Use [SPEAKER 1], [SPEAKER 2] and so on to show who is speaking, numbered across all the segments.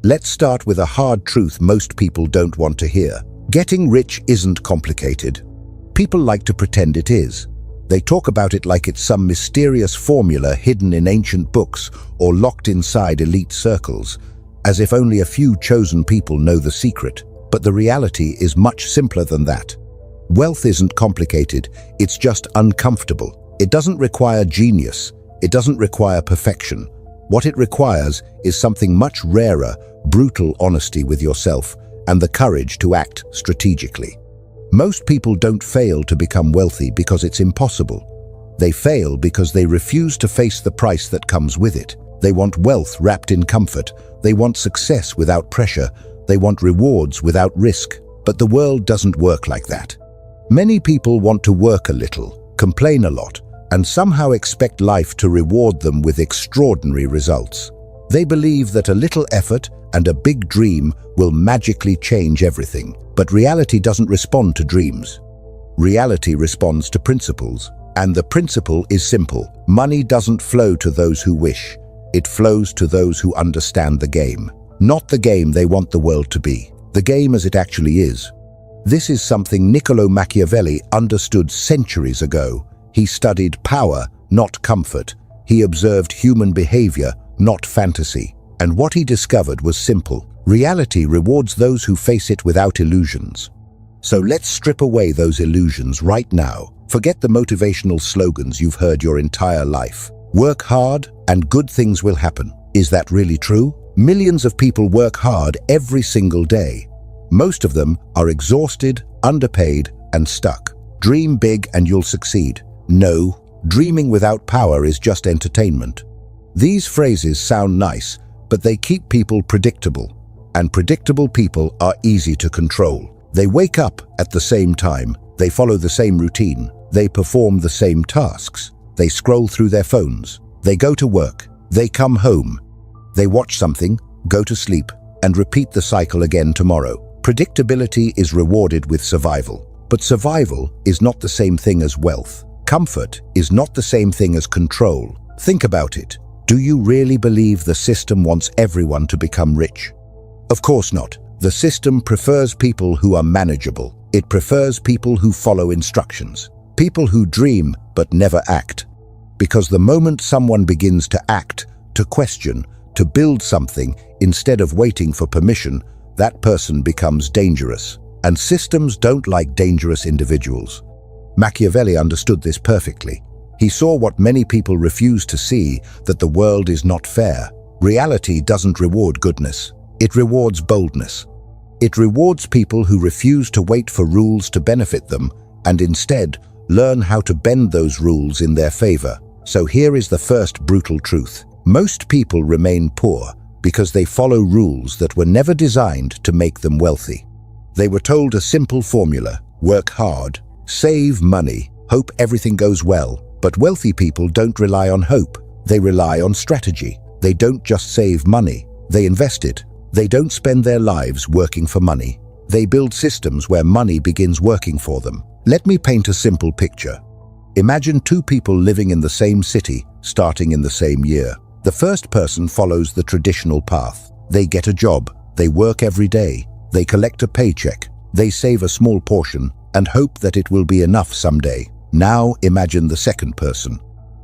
[SPEAKER 1] Let's start with a hard truth most people don't want to hear. Getting rich isn't complicated. People like to pretend it is. They talk about it like it's some mysterious formula hidden in ancient books or locked inside elite circles, as if only a few chosen people know the secret. But the reality is much simpler than that. Wealth isn't complicated, it's just uncomfortable. It doesn't require genius. It doesn't require perfection. What it requires is something much rarer: brutal honesty with yourself and the courage to act strategically. Most people don't fail to become wealthy because it's impossible. They fail because they refuse to face the price that comes with it. They want wealth wrapped in comfort. They want success without pressure. They want rewards without risk. But the world doesn't work like that. Many people want to work a little, complain a lot, and somehow expect life to reward them with extraordinary results. They believe that a little effort and a big dream will magically change everything. But reality doesn't respond to dreams. Reality responds to principles. And the principle is simple. Money doesn't flow to those who wish. It flows to those who understand the game. Not the game they want the world to be. The game as it actually is. This is something Niccolo Machiavelli understood centuries ago. He studied power, not comfort. He observed human behavior, not fantasy. And what he discovered was simple. Reality rewards those who face it without illusions. So let's strip away those illusions right now. Forget the motivational slogans you've heard your entire life. Work hard and good things will happen. Is that really true? Millions of people work hard every single day. Most of them are exhausted, underpaid, and stuck. Dream big and you'll succeed. No, dreaming without power is just entertainment. These phrases sound nice, but they keep people predictable. And predictable people are easy to control. They wake up at the same time. They follow the same routine. They perform the same tasks. They scroll through their phones. They go to work. They come home. They watch something, go to sleep, and repeat the cycle again tomorrow. Predictability is rewarded with survival. But survival is not the same thing as wealth. Comfort is not the same thing as control. Think about it. Do you really believe the system wants everyone to become rich? Of course not. The system prefers people who are manageable. It prefers people who follow instructions. People who dream but never act. Because the moment someone begins to act, to question, to build something instead of waiting for permission, that person becomes dangerous. And systems don't like dangerous individuals. Machiavelli understood this perfectly. He saw what many people refuse to see, that the world is not fair. Reality doesn't reward goodness. It rewards boldness. It rewards people who refuse to wait for rules to benefit them and instead learn how to bend those rules in their favor. So here is the first brutal truth. Most people remain poor because they follow rules that were never designed to make them wealthy. They were told a simple formula: work hard, save money, hope everything goes well. But wealthy people don't rely on hope. They rely on strategy. They don't just save money. They invest it. They don't spend their lives working for money. They build systems where money begins working for them. Let me paint a simple picture. Imagine two people living in the same city, starting in the same year. The first person follows the traditional path. They get a job. They work every day. They collect a paycheck. They save a small portion and hope that it will be enough someday. Now imagine the second person.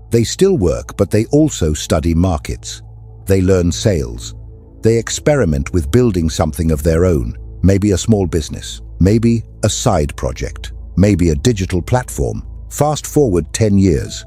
[SPEAKER 1] They still work, but they also study markets. They learn sales. They experiment with building something of their own, maybe a small business, maybe a side project, maybe a digital platform. Fast forward 10 years.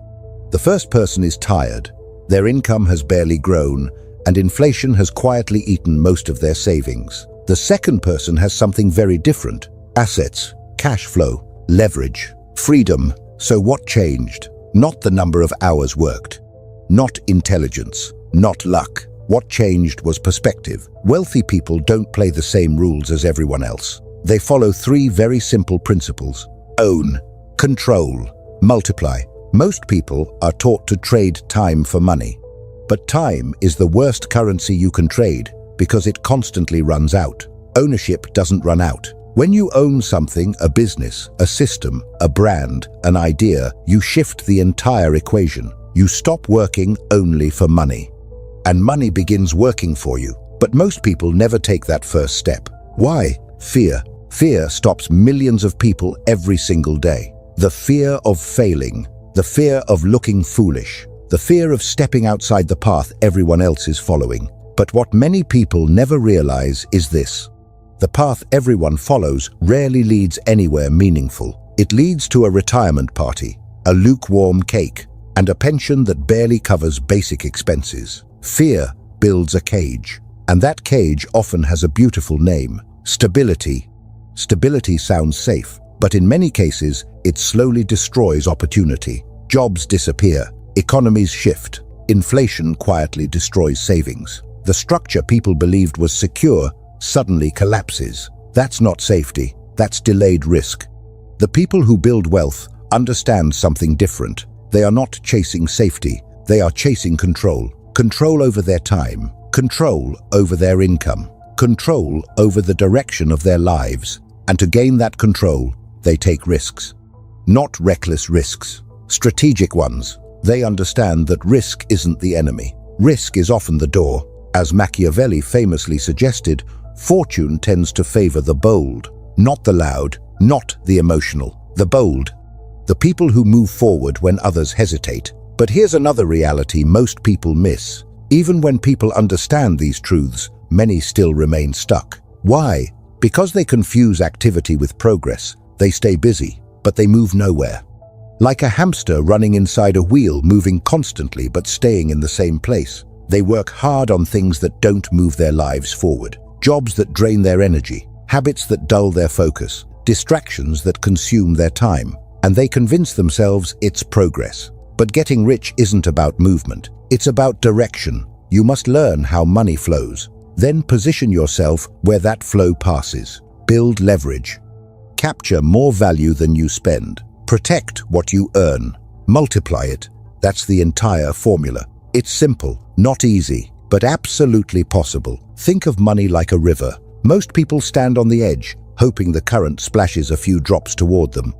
[SPEAKER 1] The first person is tired. Their income has barely grown, and inflation has quietly eaten most of their savings. The second person has something very different: assets, cash flow, leverage, freedom. So what changed? Not the number of hours worked, not intelligence, not luck. What changed was perspective. Wealthy people don't play the same rules as everyone else. They follow three very simple principles: own, control, multiply. Most people are taught to trade time for money. But time is the worst currency you can trade because it constantly runs out. Ownership doesn't run out. When you own something, a business, a system, a brand, an idea, you shift the entire equation. You stop working only for money. And money begins working for you. But most people never take that first step. Why? Fear. Fear stops millions of people every single day. The fear of failing, the fear of looking foolish, the fear of stepping outside the path everyone else is following. But what many people never realize is this. The path everyone follows rarely leads anywhere meaningful. It leads to a retirement party, a lukewarm cake, and a pension that barely covers basic expenses. Fear builds a cage, and that cage often has a beautiful name: stability. Stability sounds safe, but in many cases, it slowly destroys opportunity. Jobs disappear, economies shift, inflation quietly destroys savings. The structure people believed was secure suddenly collapses. That's not safety, that's delayed risk. The people who build wealth understand something different. They are not chasing safety, they are chasing control. Control over their time, control over their income, control over the direction of their lives. And to gain that control, they take risks. Not reckless risks, strategic ones. They understand that risk isn't the enemy. Risk is often the door. As Machiavelli famously suggested, fortune tends to favor the bold, not the loud, not the emotional, the bold. The people who move forward when others hesitate. But here's another reality most people miss. Even when people understand these truths, many still remain stuck. Why? Because they confuse activity with progress. They stay busy, but they move nowhere. Like a hamster running inside a wheel, moving constantly but staying in the same place. They work hard on things that don't move their lives forward. Jobs that drain their energy, habits that dull their focus, distractions that consume their time. And they convince themselves it's progress. But getting rich isn't about movement. It's about direction. You must learn how money flows. Then position yourself where that flow passes. Build leverage. Capture more value than you spend. Protect what you earn. Multiply it. That's the entire formula. It's simple, not easy, but absolutely possible. Think of money like a river. Most people stand on the edge, hoping the current splashes a few drops toward them.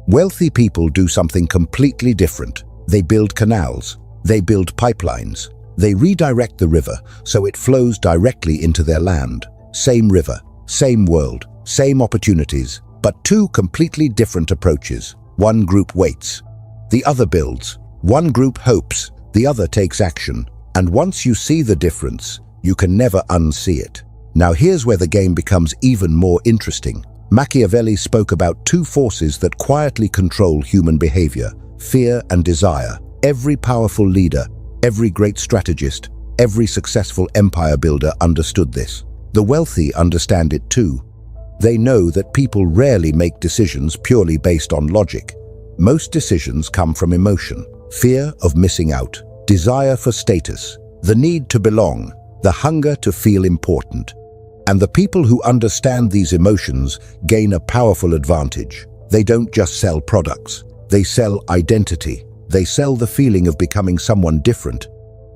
[SPEAKER 1] Wealthy people do something completely different. They build canals. They build pipelines. They redirect the river so it flows directly into their land. Same river, same world, same opportunities, but two completely different approaches. One group waits, the other builds. One group hopes, the other takes action. And once you see the difference, you can never unsee it. Now here's where the game becomes even more interesting. Machiavelli spoke about two forces that quietly control human behavior: fear and desire. Every powerful leader, every great strategist, every successful empire builder understood this. The wealthy understand it too. They know that people rarely make decisions purely based on logic. Most decisions come from emotion, fear of missing out, desire for status, the need to belong, the hunger to feel important. And the people who understand these emotions gain a powerful advantage. They don't just sell products, they sell identity. They sell the feeling of becoming someone different.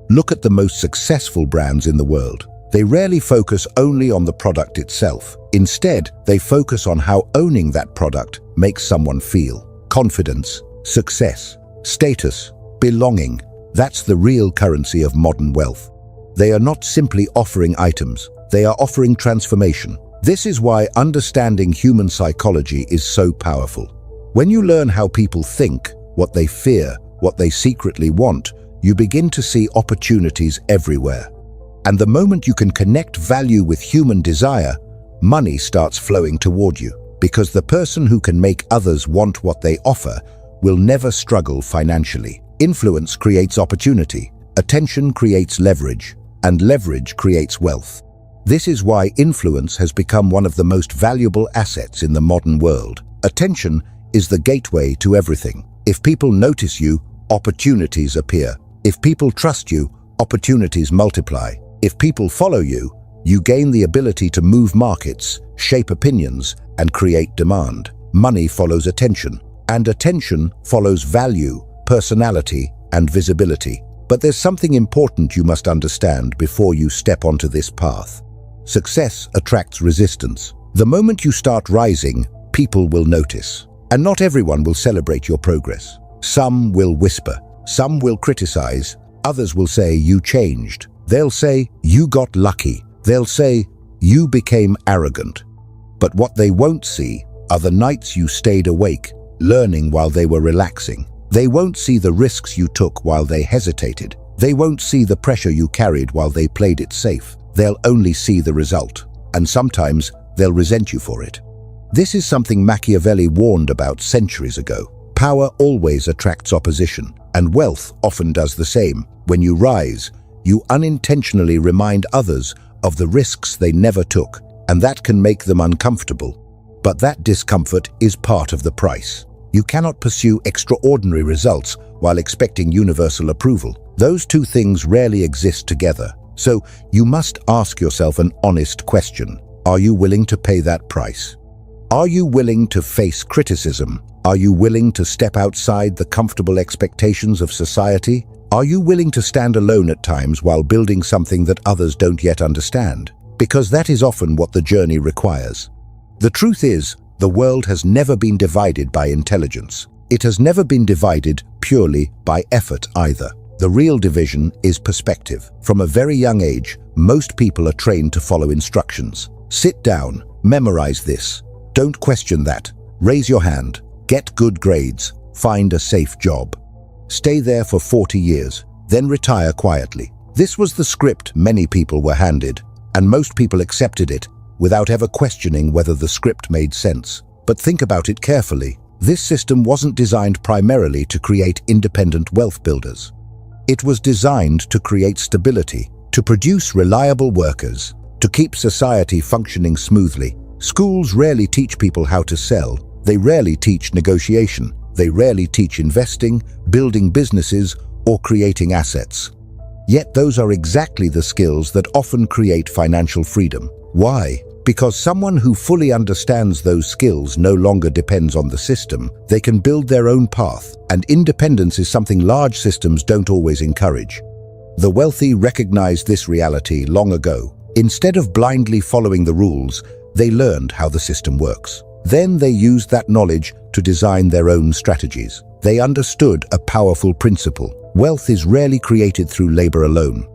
[SPEAKER 1] Look at the most successful brands in the world. They rarely focus only on the product itself. Instead, they focus on how owning that product makes someone feel. Confidence, success, status, belonging. That's the real currency of modern wealth. They are not simply offering items. They are offering transformation. This is why understanding human psychology is so powerful. When you learn how people think, what they fear, what they secretly want, you begin to see opportunities everywhere. And the moment you can connect value with human desire, money starts flowing toward you. Because the person who can make others want what they offer will never struggle financially. Influence creates opportunity, attention creates leverage, and leverage creates wealth. This is why influence has become one of the most valuable assets in the modern world. Attention is the gateway to everything. If people notice you, opportunities appear. If people trust you, opportunities multiply. If people follow you, you gain the ability to move markets, shape opinions, and create demand. Money follows attention, and attention follows value, personality, and visibility. But there's something important you must understand before you step onto this path. Success attracts resistance. The moment you start rising, people will notice. And not everyone will celebrate your progress. Some will whisper, some will criticize, others will say you changed. They'll say you got lucky. They'll say, "You became arrogant." But what they won't see are the nights you stayed awake, learning while they were relaxing. They won't see the risks you took while they hesitated. They won't see the pressure you carried while they played it safe. They'll only see the result, and sometimes they'll resent you for it. This is something Machiavelli warned about centuries ago. Power always attracts opposition, and wealth often does the same. When you rise, you unintentionally remind others of the risks they never took, and that can make them uncomfortable. But that discomfort is part of the price. You cannot pursue extraordinary results while expecting universal approval. Those two things rarely exist together. So you must ask yourself an honest question. Are you willing to pay that price? Are you willing to face criticism? Are you willing to step outside the comfortable expectations of society? Are you willing to stand alone at times while building something that others don't yet understand? Because that is often what the journey requires. The truth is, the world has never been divided by intelligence. It has never been divided purely by effort either. The real division is perspective. From a very young age, most people are trained to follow instructions. Sit down, memorize this. Don't question that. Raise your hand. Get good grades. Find a safe job. Stay there for 40 years, then retire quietly. This was the script many people were handed, and most people accepted it without ever questioning whether the script made sense. But think about it carefully. This system wasn't designed primarily to create independent wealth builders. It was designed to create stability, to produce reliable workers, to keep society functioning smoothly. Schools rarely teach people how to sell. They rarely teach negotiation. They rarely teach investing, building businesses, or creating assets. Yet those are exactly the skills that often create financial freedom. Why? Because someone who fully understands those skills no longer depends on the system. They can build their own path, and independence is something large systems don't always encourage. The wealthy recognized this reality long ago. Instead of blindly following the rules, they learned how the system works. Then they used that knowledge to design their own strategies. They understood a powerful principle. Wealth is rarely created through labor alone.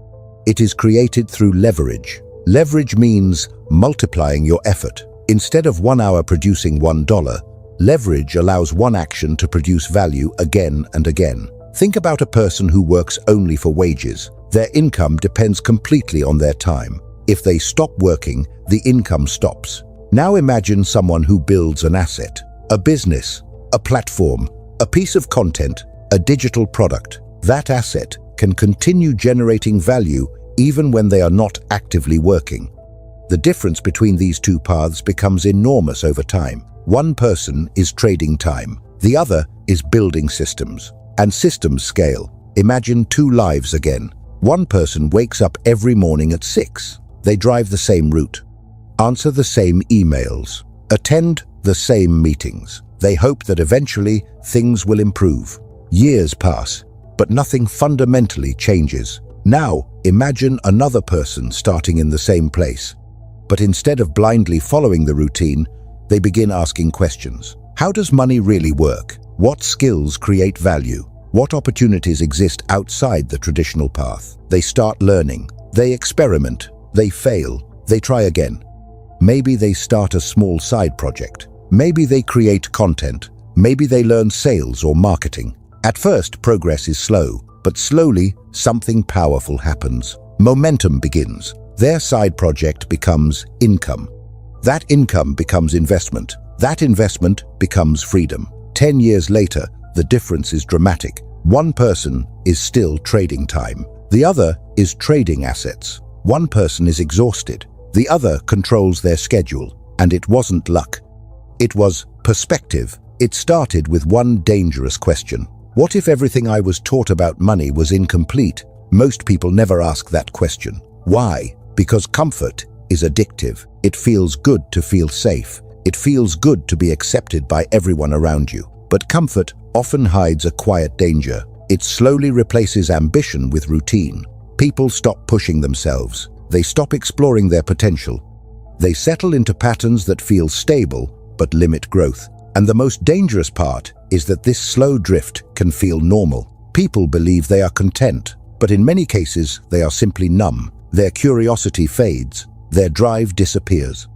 [SPEAKER 1] It is created through leverage. Leverage means multiplying your effort. Instead of 1 hour producing $1, leverage allows one action to produce value again and again. Think about a person who works only for wages. Their income depends completely on their time. If they stop working, the income stops. Now imagine someone who builds an asset, a business, a platform, a piece of content, a digital product. That asset can continue generating value even when they are not actively working. The difference between these two paths becomes enormous over time. One person is trading time. The other is building systems. And systems scale. Imagine two lives again. One person wakes up every morning at 6. They drive the same route, answer the same emails, attend the same meetings. They hope that eventually things will improve. Years pass, but nothing fundamentally changes. Now, imagine another person starting in the same place. But instead of blindly following the routine, they begin asking questions. How does money really work? What skills create value? What opportunities exist outside the traditional path? They start learning. They experiment. They fail. They try again. Maybe they start a small side project. Maybe they create content. Maybe they learn sales or marketing. At first, progress is slow, but slowly, something powerful happens. Momentum begins. Their side project becomes income. That income becomes investment. That investment becomes freedom. 10 years later, the difference is dramatic. One person is still trading time. The other is trading assets. One person is exhausted. The other controls their schedule. And it wasn't luck. It was perspective. It started with one dangerous question. What if everything I was taught about money was incomplete? Most people never ask that question. Why? Because comfort is addictive. It feels good to feel safe. It feels good to be accepted by everyone around you. But comfort often hides a quiet danger. It slowly replaces ambition with routine. People stop pushing themselves. They stop exploring their potential. They settle into patterns that feel stable but limit growth. And the most dangerous part is that this slow drift can feel normal. People believe they are content, but in many cases they are simply numb. Their curiosity fades. their drive disappears.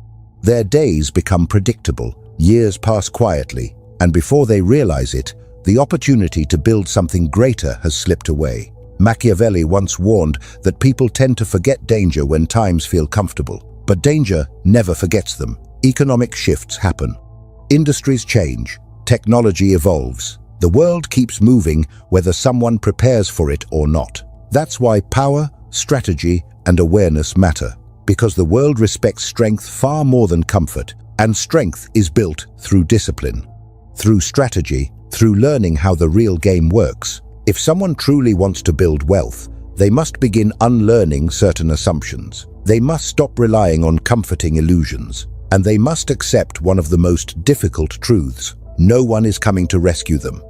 [SPEAKER 1] Their days become predictable, years pass quietly, and before they realize it, the opportunity to build something greater has slipped away. Machiavelli once warned that people tend to forget danger when times feel comfortable, but danger never forgets them. Economic shifts happen. Industries change. Technology evolves. The world keeps moving whether someone prepares for it or not. That's why power, strategy, and awareness matter, because the world respects strength far more than comfort, and strength is built through discipline, through strategy, through learning how the real game works. If someone truly wants to build wealth, they must begin unlearning certain assumptions. They must stop relying on comforting illusions, and they must accept one of the most difficult truths. No one is coming to rescue them.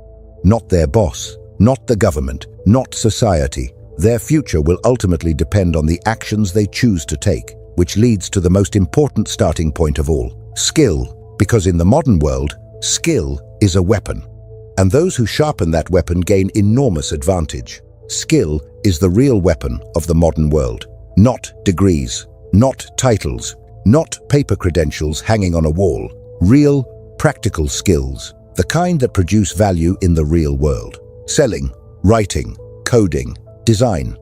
[SPEAKER 1] Not their boss, not the government, not society. Their future will ultimately depend on the actions they choose to take, which leads to the most important starting point of all: skill. Because in the modern world, skill is a weapon, and those who sharpen that weapon gain enormous advantage. Skill is the real weapon of the modern world. Not degrees, not titles, not paper credentials hanging on a wall. Real, practical skills, the kind that produce value in the real world. Selling, writing, coding, design,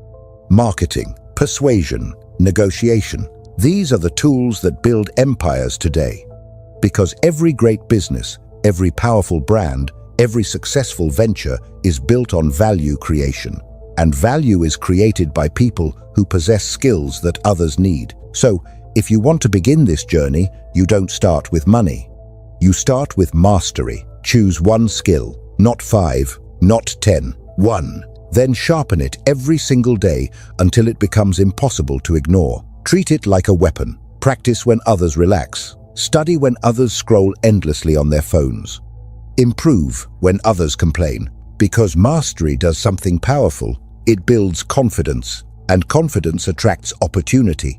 [SPEAKER 1] marketing, persuasion, negotiation. These are the tools that build empires today. Because every great business, every powerful brand, every successful venture is built on value creation. And value is created by people who possess skills that others need. So, if you want to begin this journey, you don't start with money. You start with mastery. Choose one skill, not 5, not 10, one. Then sharpen it every single day until it becomes impossible to ignore. Treat it like a weapon. Practice when others relax. Study when others scroll endlessly on their phones. Improve when others complain. Because mastery does something powerful. It builds confidence, and confidence attracts opportunity.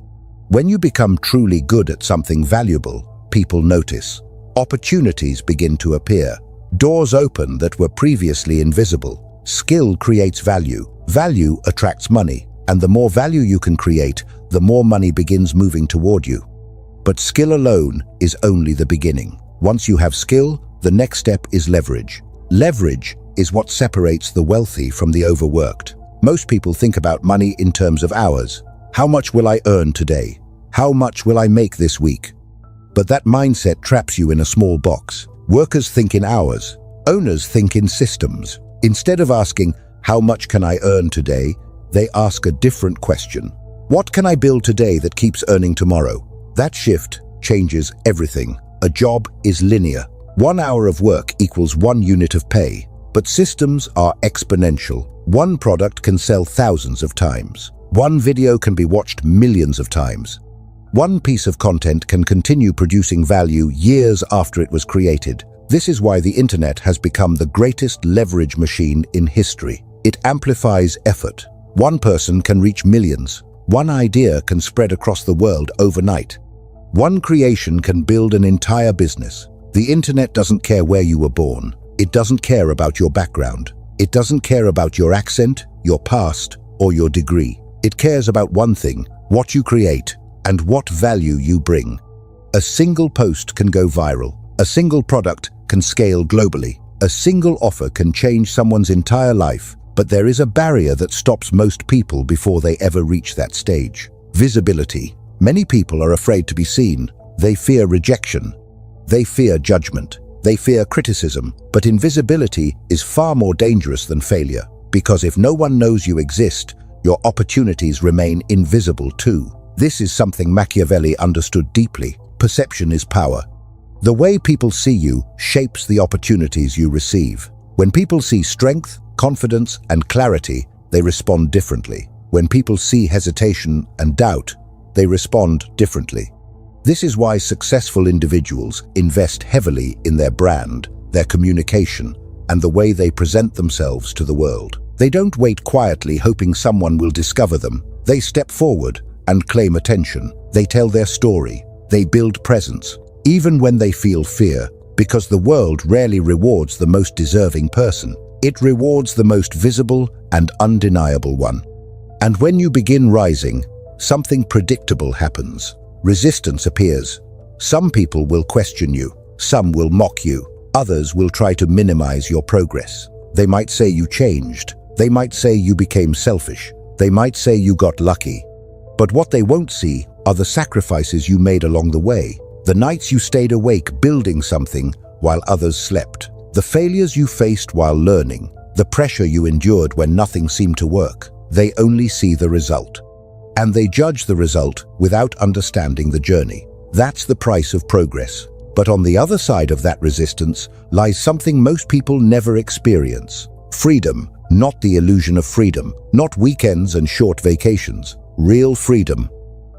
[SPEAKER 1] When you become truly good at something valuable, people notice. Opportunities begin to appear. Doors open that were previously invisible. Skill creates value. Value attracts money, and the more value you can create, the more money begins moving toward you. But skill alone is only the beginning. Once you have skill, the next step is leverage. Leverage is what separates the wealthy from the overworked. Most people think about money in terms of hours. How much will I earn today? How much will I make this week? But that mindset traps you in a small box. Workers think in hours. Owners think in systems. Instead of asking, how much can I earn today? They ask a different question. What can I build today that keeps earning tomorrow? That shift changes everything. A job is linear. 1 hour of work equals 1 unit of pay. But systems are exponential. One product can sell thousands of times. One video can be watched millions of times. One piece of content can continue producing value years after it was created. This is why the internet has become the greatest leverage machine in history. It amplifies effort. One person can reach millions. One idea can spread across the world overnight. One creation can build an entire business. The internet doesn't care where you were born. It doesn't care about your background. It doesn't care about your accent, your past, or your degree. It cares about one thing: what you create and what value you bring. A single post can go viral. A single product can scale globally. A single offer can change someone's entire life. But there is a barrier that stops most people before they ever reach that stage. Visibility. Many people are afraid to be seen. They fear rejection. They fear judgment. They fear criticism. But invisibility is far more dangerous than failure. Because if no one knows you exist, your opportunities remain invisible too. This is something Machiavelli understood deeply. Perception is power. The way people see you shapes the opportunities you receive. When people see strength, confidence, and clarity, they respond differently. When people see hesitation and doubt, they respond differently. This is why successful individuals invest heavily in their brand, their communication, and the way they present themselves to the world. They don't wait quietly hoping someone will discover them. They step forward and claim attention. They tell their story. They build presence, even when they feel fear, because the world rarely rewards the most deserving person. It rewards the most visible and undeniable one. And when you begin rising, something predictable happens. resistance appears. Some people will question you, some will mock you, others will try to minimize your progress. They might say you changed, they might say you became selfish, they might say you got lucky. But what they won't see are the sacrifices you made along the way, the nights you stayed awake building something while others slept, the failures you faced while learning, the pressure you endured when nothing seemed to work. They only see the result. And they judge the result without understanding the journey. That's the price of progress. But on the other side of that resistance lies something most people never experience. Freedom, not the illusion of freedom, not weekends and short vacations. Real freedom.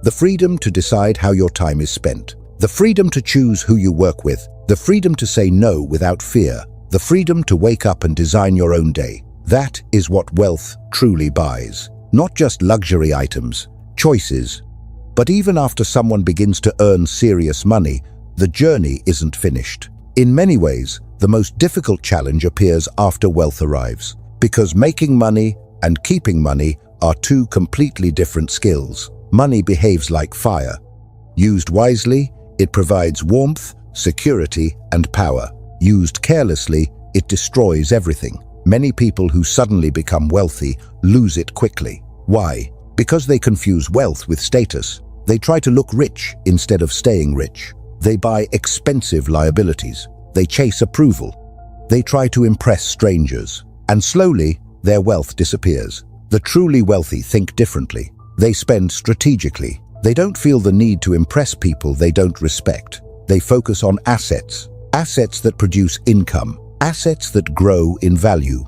[SPEAKER 1] The freedom to decide how your time is spent. The freedom to choose who you work with. The freedom to say no without fear. The freedom to wake up and design your own day. That is what wealth truly buys. Not just luxury items, choices. But even after someone begins to earn serious money, the journey isn't finished. In many ways, the most difficult challenge appears after wealth arrives. Because making money and keeping money are two completely different skills. Money behaves like fire. Used wisely, it provides warmth, security, and power. Used carelessly, it destroys everything. Many people who suddenly become wealthy lose it quickly. Why? Because they confuse wealth with status. They try to look rich instead of staying rich. They buy expensive liabilities. They chase approval. They try to impress strangers. And slowly, their wealth disappears. The truly wealthy think differently. They spend strategically. They don't feel the need to impress people they don't respect. They focus on assets. Assets that produce income. Assets that grow in value.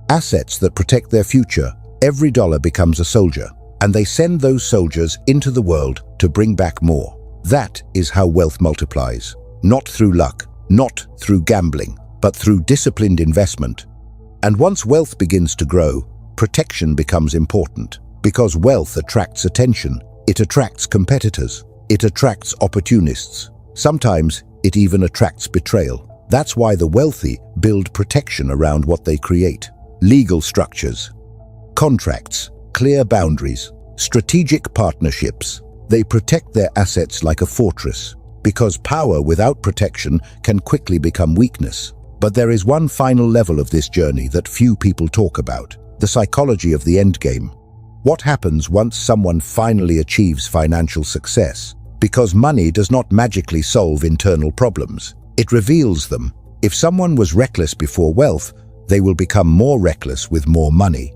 [SPEAKER 1] Assets that protect their future. Every dollar becomes a soldier, and they send those soldiers into the world to bring back more. That is how wealth multiplies. Not through luck, not through gambling, but through disciplined investment. And once wealth begins to grow, protection becomes important. Because wealth attracts attention, it attracts competitors, it attracts opportunists. Sometimes it even attracts betrayal. That's why the wealthy build protection around what they create. Legal structures, contracts, clear boundaries, strategic partnerships. They protect their assets like a fortress, because power without protection can quickly become weakness. But there is one final level of this journey that few people talk about: the psychology of the endgame. What happens once someone finally achieves financial success? Because money does not magically solve internal problems. It reveals them. If someone was reckless before wealth, they will become more reckless with more money.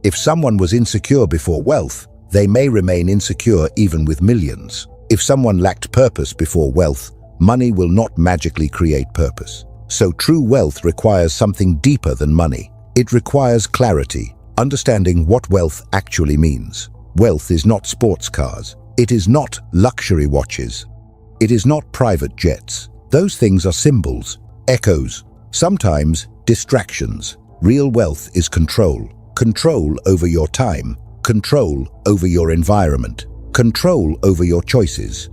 [SPEAKER 1] If someone was insecure before wealth, they may remain insecure even with millions. If someone lacked purpose before wealth, money will not magically create purpose. So true wealth requires something deeper than money. It requires clarity, understanding what wealth actually means. Wealth is not sports cars. It is not luxury watches. It is not private jets. Those things are symbols, echoes, sometimes distractions. Real wealth is control. Control over your time. Control over your environment. Control over your choices.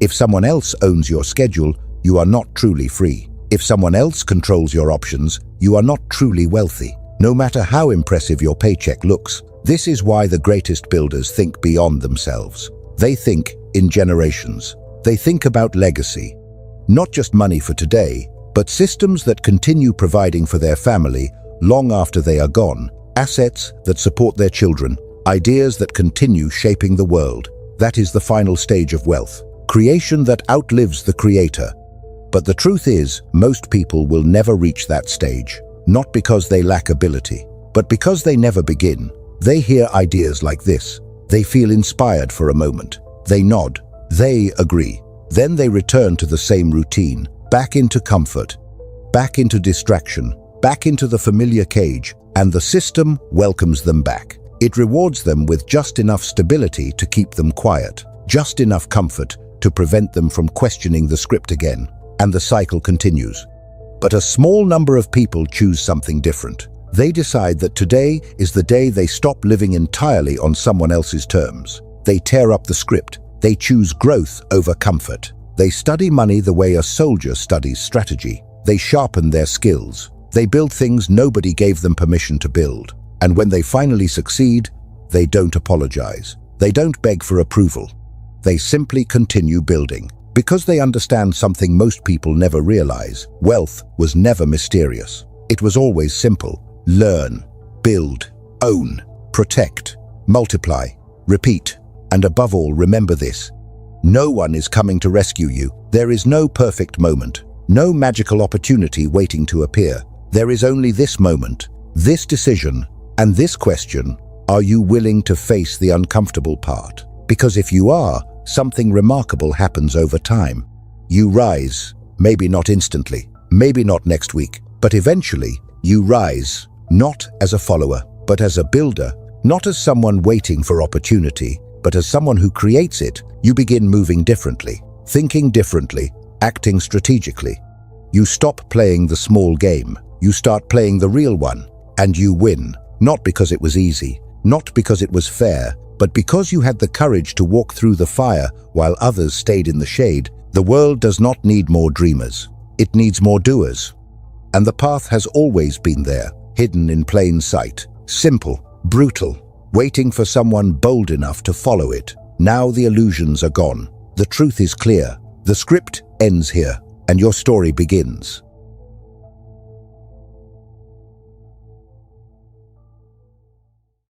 [SPEAKER 1] If someone else owns your schedule, you are not truly free. If someone else controls your options, you are not truly wealthy. No matter how impressive your paycheck looks, this is why the greatest builders think beyond themselves. They think in generations. They think about legacy. Not just money for today, but systems that continue providing for their family long after they are gone. Assets that support their children. Ideas that continue shaping the world. That is the final stage of wealth. Creation that outlives the creator. But the truth is, most people will never reach that stage. Not because they lack ability, but because they never begin. They hear ideas like this. They feel inspired for a moment. They nod. They agree. Then they return to the same routine, back into comfort, back into distraction, back into the familiar cage, and the system welcomes them back. It rewards them with just enough stability to keep them quiet, just enough comfort to prevent them from questioning the script again, and the cycle continues. But a small number of people choose something different. They decide that today is the day they stop living entirely on someone else's terms. They tear up the script. They choose growth over comfort. They study money the way a soldier studies strategy. They sharpen their skills. They build things nobody gave them permission to build. And when they finally succeed, they don't apologize. They don't beg for approval. They simply continue building. Because they understand something most people never realize. Wealth was never mysterious. It was always simple. Learn, build, own, protect, multiply, repeat. And above all, remember this. No one is coming to rescue you. There is no perfect moment, no magical opportunity waiting to appear. There is only this moment, this decision, and this question: are you willing to face the uncomfortable part? Because if you are, something remarkable happens over time. You rise, maybe not instantly, maybe not next week, but eventually you rise, not as a follower, but as a builder, not as someone waiting for opportunity, but as someone who creates it. You begin moving differently, thinking differently, acting strategically. You stop playing the small game. You start playing the real one, and you win, not because it was easy, not because it was fair, but because you had the courage to walk through the fire while others stayed in the shade. The world does not need more dreamers. It needs more doers. And the path has always been there, hidden in plain sight, simple, brutal, waiting for someone bold enough to follow it. Now the illusions are gone. The truth is clear. The script ends here, and your story begins.